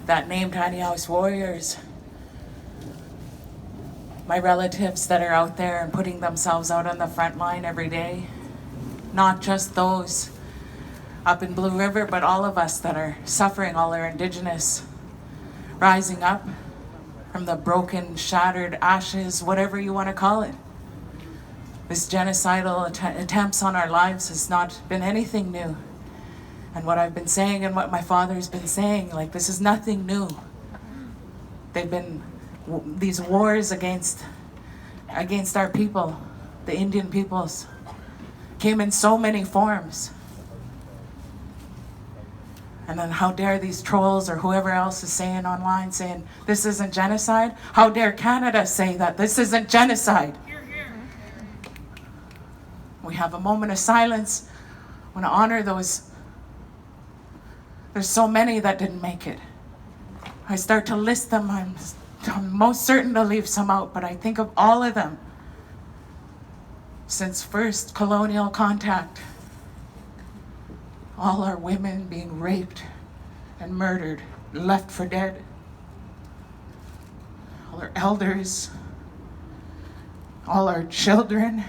that name Tiny House Warriors, my relatives that are out there and putting themselves out on the front line every day, not just those up in Blue River, but all of us that are suffering, all our Indigenous, rising up from the broken, shattered ashes, whatever you want to call it. This genocidal attempts on our lives has not been anything new. And what I've been saying and what my father's been saying, like, this is nothing new. They've been these wars against our people, the Indian peoples, came in so many forms. And then how dare these trolls or whoever else is saying online, saying this isn't genocide? How dare Canada say that this isn't genocide? We have a moment of silence. I want to honor those. There's so many that didn't make it. I start to list them. I'm most certain to leave some out, but I think of all of them since first colonial contact. All our women being raped and murdered, left for dead. All our elders, all our children.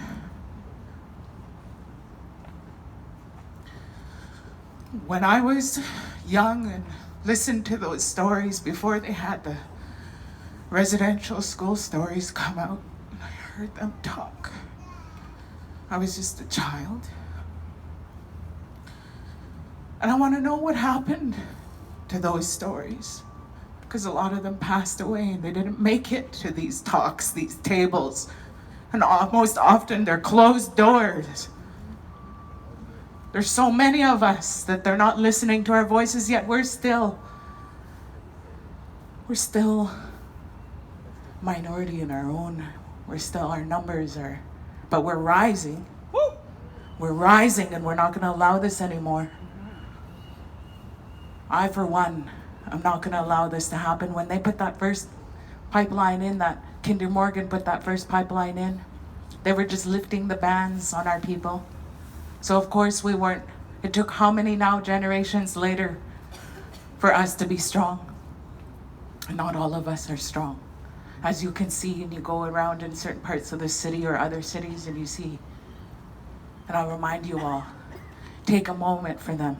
When I was young and listened to those stories before they had the residential school stories come out, and I heard them talk, I was just a child. And I want to know what happened to those stories, because a lot of them passed away and they didn't make it to these talks, these tables, and most often they're closed doors. There's so many of us that they're not listening to our voices, yet we're still minority in our own. Our numbers are, but we're rising. We're rising, and we're not going to allow this anymore. I, for one, I'm not going to allow this to happen. When they put that first pipeline in, that Kinder Morgan put that first pipeline in, they were just lifting the bans on our people. So of course we weren't. It took how many now generations later for us to be strong? And not all of us are strong. As you can see, and you go around in certain parts of the city or other cities and you see. And I'll remind you all, take a moment for them.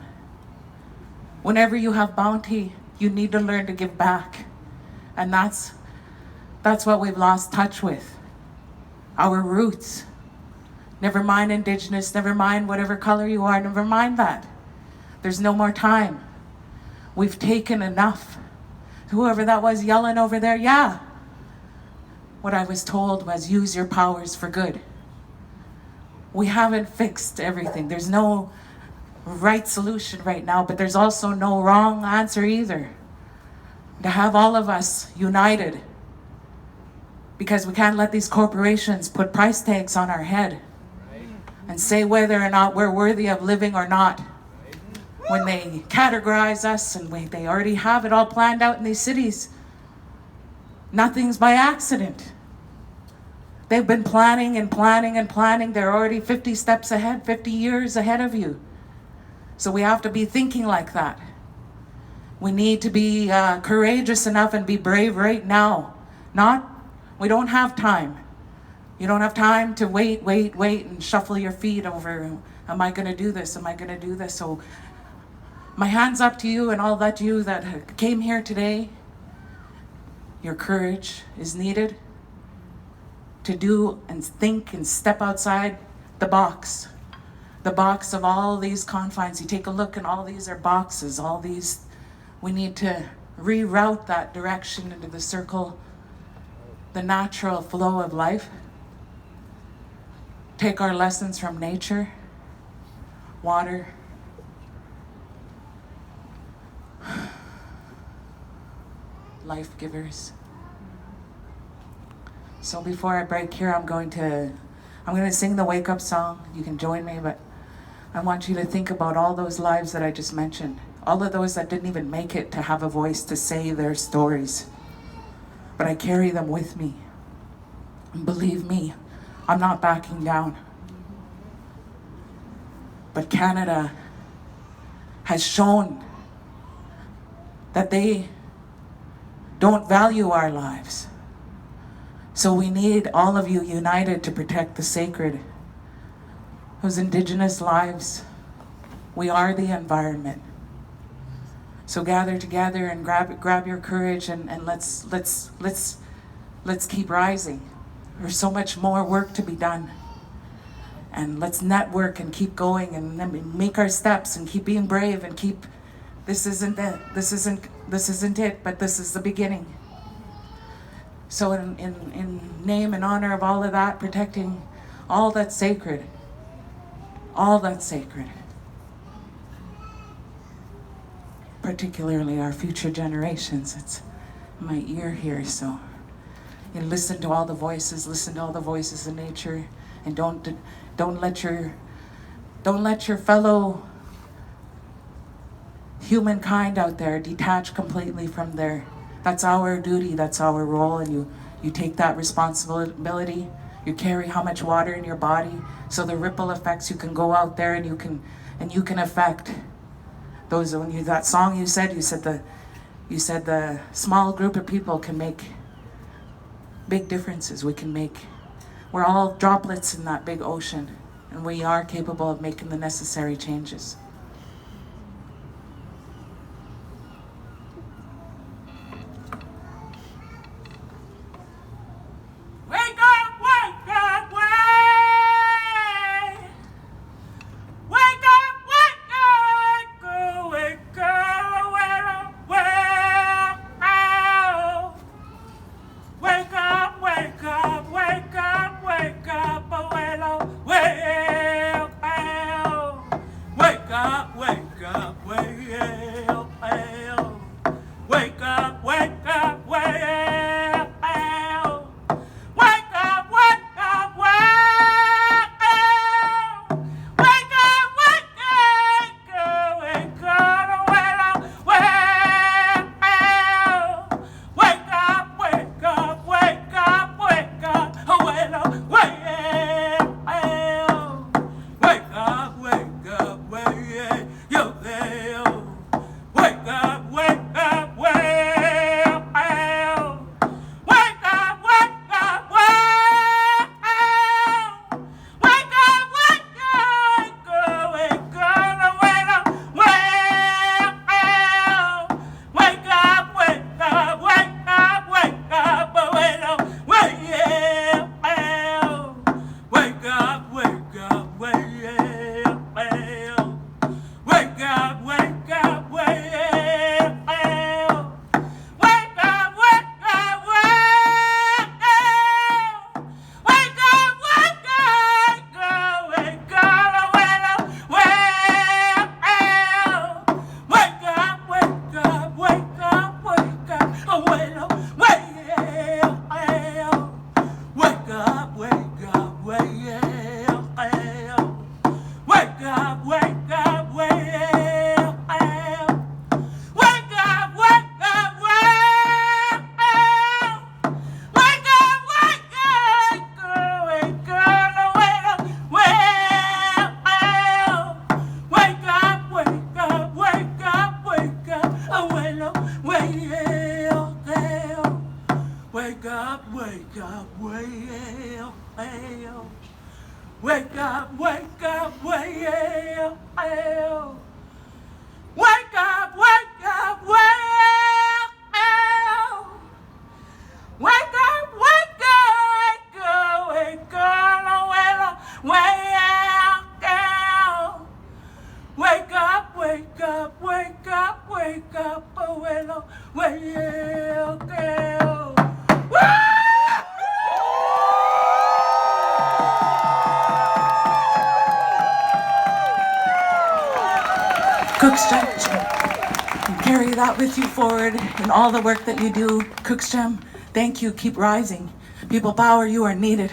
Whenever you have bounty, you need to learn to give back. And that's what we've lost touch with. Our roots. Never mind Indigenous, never mind whatever color you are, never mind that. There's no more time. We've taken enough. Whoever that was yelling over there, yeah. What I was told was use your powers for good. We haven't fixed everything. There's no right solution right now, but there's also no wrong answer either. To have all of us united, because we can't let these corporations put price tags on our head and say whether or not we're worthy of living or not. When they categorize us and they already have it all planned out in these cities, nothing's by accident. They've been planning and planning and planning. They're already 50 steps ahead, 50 years ahead of you. So we have to be thinking like that. We need to be courageous enough and be brave right now. We don't have time. You don't have time to wait and shuffle your feet over, am I going to do this? Am I going to do this? So my hand's up to you and all that you that came here today. Your courage is needed to do and think and step outside the box of all these confines. You take a look and all these are boxes, we need to reroute that direction into the circle, the natural flow of life. Take our lessons from nature, water, life givers. So before I break here, I'm going to sing the wake up song. You can join me, but I want you to think about all those lives that I just mentioned. All of those that didn't even make it to have a voice to say their stories. But I carry them with me. And believe me, I'm not backing down. But Canada has shown that they don't value our lives. So we need all of you united to protect the sacred. Those Indigenous lives, we are the environment. So gather together and grab your courage and let's keep rising. There's so much more work to be done. And let's network and keep going and then make our steps and keep being brave and keep, this isn't it, but this is the beginning. So in name and honor of all of that, protecting all that's sacred, particularly our future generations. It's in my ear here, so you listen to all the voices in nature, and don't let your fellow humankind out there detach completely from their. That's our duty, that's our role, and you take that responsibility. You carry how much water in your body, so the ripple effects, you can go out there and you can affect those. When that song you said the small group of people can make big differences. We're all droplets in that big ocean, and we are capable of making the necessary changes. Wake up, wake up, wake up, wake up, wake up, wake up, wake up, wake up, wake up, wake up, wake up, wake up, wake up, abuelo, wake up. Cookstrom, carry that with you forward in all the work that you do. Cookstrom, thank you. Keep rising. People power, you are needed.